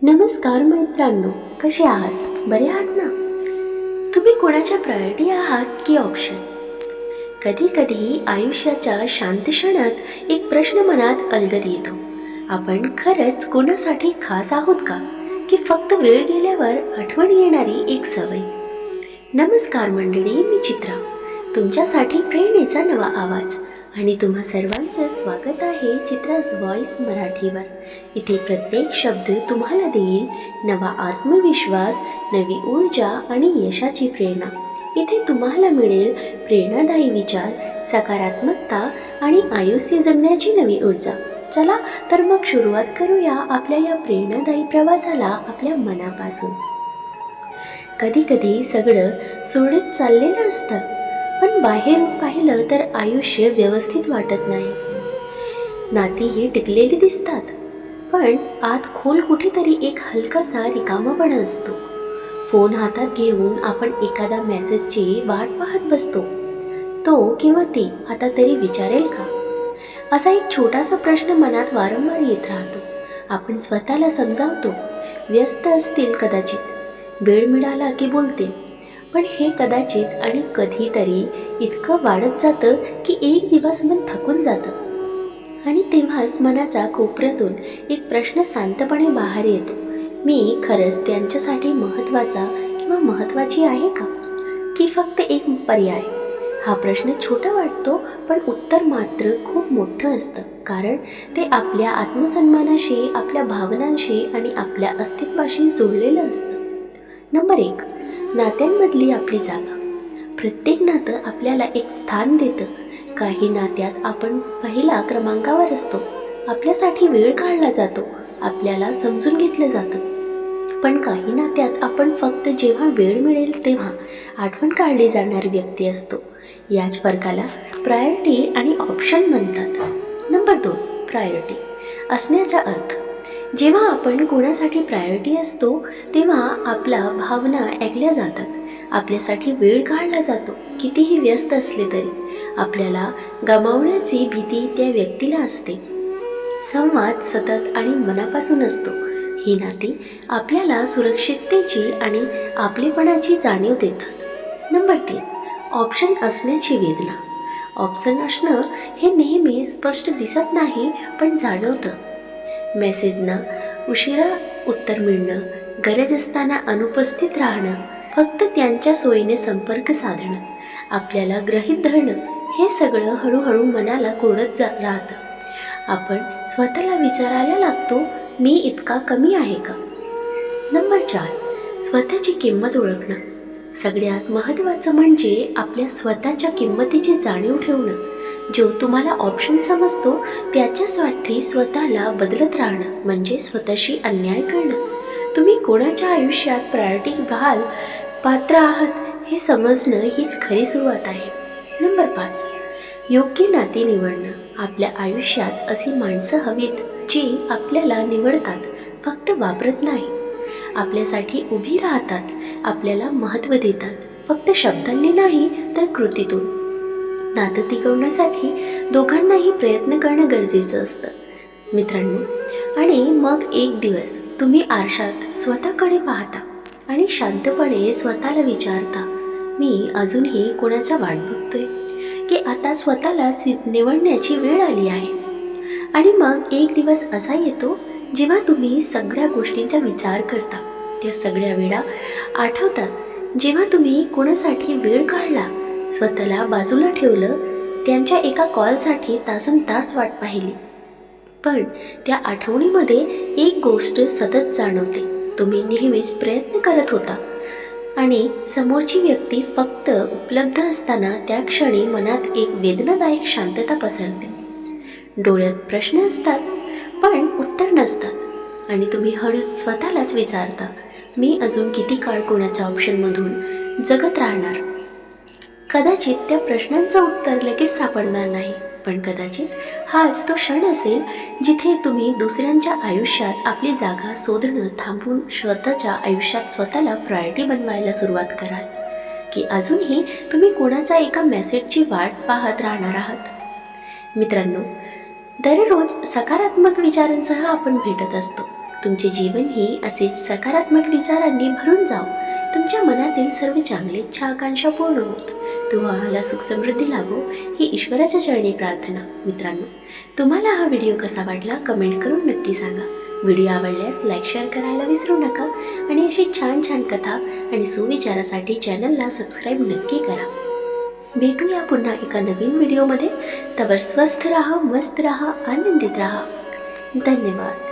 नमस्कार मित्रांनो, कसे आहात? बरे आहात ना? तुम्ही कोणाच्या प्रायोरिटी आहात की ऑप्शन? कधी कधी आयुष्याच्या शांत क्षणात एक प्रश्न मनात अलगद येतो. आपण खरंच कोणासाठी खास आहोत का? की फक्त वेळ गेल्यावर आठवण येणारी एक सवय? नमस्कार मंडळी, मी चित्रा, तुमच्यासाठी प्रेरणेचा नवा आवाज आणि तुम्हा सर्वांचं स्वागत आहे चित्राज व्हॉइस मराठीवर. इथे प्रत्येक शब्द तुम्हाला देईल नवा आत्मविश्वास, नवी ऊर्जा आणि यशाची प्रेरणा. इथे तुम्हाला मिळेल प्रेरणादायी विचार, सकारात्मकता आणि आयुष्य जगण्याची नवी ऊर्जा. चला तर मग सुरुवात करूया आपल्या या प्रेरणादायी प्रवासाला आपल्या मनापासून. कधी कधी सगळं सुरळीत चाललेलं असतं, पण बाहेरून पाहिलं तर आयुष्य व्यवस्थित वाटत नाही. नातीही टिकलेली दिसतात, पण आत खोल कुठेतरी एक हलकासा रिकामापणा असतो. फोन हातात घेऊन आपण एखादा मेसेजची वाट पाहत बसतो. तो किंवा ती आता तरी विचारेल का, असा एक छोटासा प्रश्न मनात वारंवार येत राहतो. आपण स्वतःला समजावतो, व्यस्त असतील कदाचित, वेळ मिळाला की बोलतील, पण हे कदाचित आणि कधीतरी इतकं वाढत जातं की एक दिवस मन थकून जातं. आणि तेव्हाच मनाच्या कोपऱ्यातून एक प्रश्न शांतपणे बाहेर येतो, मी खरंच त्यांच्यासाठी महत्त्वाचा किंवा महत्त्वाची आहे का, की फक्त एक पर्याय? हा प्रश्न छोटा वाटतो, पण उत्तर मात्र खूप मोठं असतं, कारण ते आपल्या आत्मसन्मानाशी, आपल्या भावनांशी आणि आपल्या अस्तित्वाशी जोडलेलं असतं. नंबर 1, नात्यांमधली आपली जागा. प्रत्येक नातं आपल्याला एक स्थान देतं. काही नात्यात आपण पहिल्या क्रमांकावर असतो, आपल्यासाठी वेळ काढला जातो, आपल्याला समजून घेतलं जातं. पण काही नात्यात आपण फक्त जेव्हा वेळ मिळेल तेव्हा आठवण काढली जाणारी व्यक्ती असतो. याच फरकाला प्रायोरिटी आणि ऑप्शन म्हणतात. नंबर 2, प्रायोरिटी असण्याचा अर्थ. जेव्हा आपण कोणासाठी प्रायोरिटी असतो तेव्हा आपल्या भावना ऐकल्या जातात, आपल्यासाठी वेळ काढला जातो. कितीही व्यस्त असले तरी आपल्याला गमावण्याची भीती त्या व्यक्तीला असते. संवाद सतत आणि मनापासून असतो. ही नाती आपल्याला सुरक्षिततेची आणि आपलेपणाची जाणीव देतात. नंबर 3, ऑप्शन असण्याची वेदना. ऑप्शन असणं हे नेहमी स्पष्ट दिसत नाही, पण जाणवतं. मेसेजना उशिरा उत्तर मिळणं, गरज असताना अनुपस्थित राहणं, फक्त त्यांच्या सोयीने संपर्क साधणं, आपल्याला गृहीत धरणं, हे सगळं हळूहळू मनाला कोडत राहतं. आपण स्वतःला विचारायला लागतो, मी इतका कमी आहे का? नंबर 4, स्वतःची किंमत ओळखणं. सगळ्यात महत्त्वाचं म्हणजे आपल्या स्वतःच्या किंमतीची जाणीव ठेवणं. जो तुम्हाला ऑप्शन समजतो त्याच्यासाठी स्वतःला बदलत राहणं म्हणजे स्वतःशी अन्याय करणं. तुम्ही कोणाच्या आयुष्यात प्रायोरिटी व्हाल पात्र आहात हे समजणं हीच खरी सुरुवात आहे. नंबर 5, योग्य नाती निवडणं. आपल्या आयुष्यात अशी माणसं हवीत जी आपल्याला निवडतात, फक्त वापरत नाही. आपल्यासाठी उभी राहतात, आपल्याला महत्त्व देतात, फक्त शब्दांनी नाही तर कृतीतून. नातं टिकवण्यासाठी दोघांनाही प्रयत्न करणं गरजेचं असतं मित्रांनो. आणि मग एक दिवस तुम्ही आरशात स्वतःकडे पाहता आणि शांतपणे स्वतःला विचारता, मी अजूनही कोणाचा वाट बघतोय, की आता स्वतःला निवडण्याची वेळ आली आहे? आणि मग एक दिवस असा येतो जेव्हा तुम्ही सगळ्या गोष्टींचा विचार करता, त्या सगळ्या वेळा आठवतात जेव्हा तुम्ही कोणासाठी वेळ काढला, स्वतःला बाजूला ठेवलं, त्यांच्या एका कॉलसाठी तासनतास वाट पाहिली. पण त्या आठवणीमध्ये एक गोष्ट सतत जाणवते, तुम्ही नेहमीच प्रयत्न करत होता आणि समोरची व्यक्ती फक्त उपलब्ध असताना त्या क्षणी मनात एक वेदनादायक शांतता पसरते. डोळ्यात प्रश्न असतात पण उत्तर नसतात आणि तुम्ही हळूच स्वतःलाच विचारता, मी अजून किती काळ कोणाच्या ऑप्शनमधून जगत राहणार? कदाचित त्या प्रश्नांचं उत्तर लगेच सापडणार नाही, पण कदाचित हाच तो क्षण असेल जिथे तुम्ही दुसऱ्यांच्या आयुष्यात आपली जागा शोधणं थांबवून स्वतःच्या आयुष्यात स्वतःला प्रायोरिटी बनवायला सुरुवात कराल. की अजूनही तुम्ही कोणाचा एका मेसेजची वाट पाहत राहणार आहात? मित्रांनो, दररोज सकारात्मक विचारांसह आपण भेटत असतो. तुमचे जीवनही असेच सकारात्मक विचारांनी भरून जाओ. तुमच्या मनातील सर्व चांगली इच्छा आकांक्षा पूर्ण होत. तुम्हाला सुख समृद्धी लाभो ही ईश्वराच्या चरणी प्रार्थना. मित्रांनो, तुम्हाला हा व्हिडिओ कसा वाटला कमेंट करून नक्की सांगा. व्हिडिओ आवडल्यास लाईक शेअर करायला विसरू नका आणि अशी छान छान कथा आणि सुविचारासाठी चॅनलला सबस्क्राईब नक्की करा. भेटूया पुन्हा एका नवीन व्हिडिओमध्ये. तवर स्वस्थ राहा, मस्त राहा, आनंदित राहा. धन्यवाद.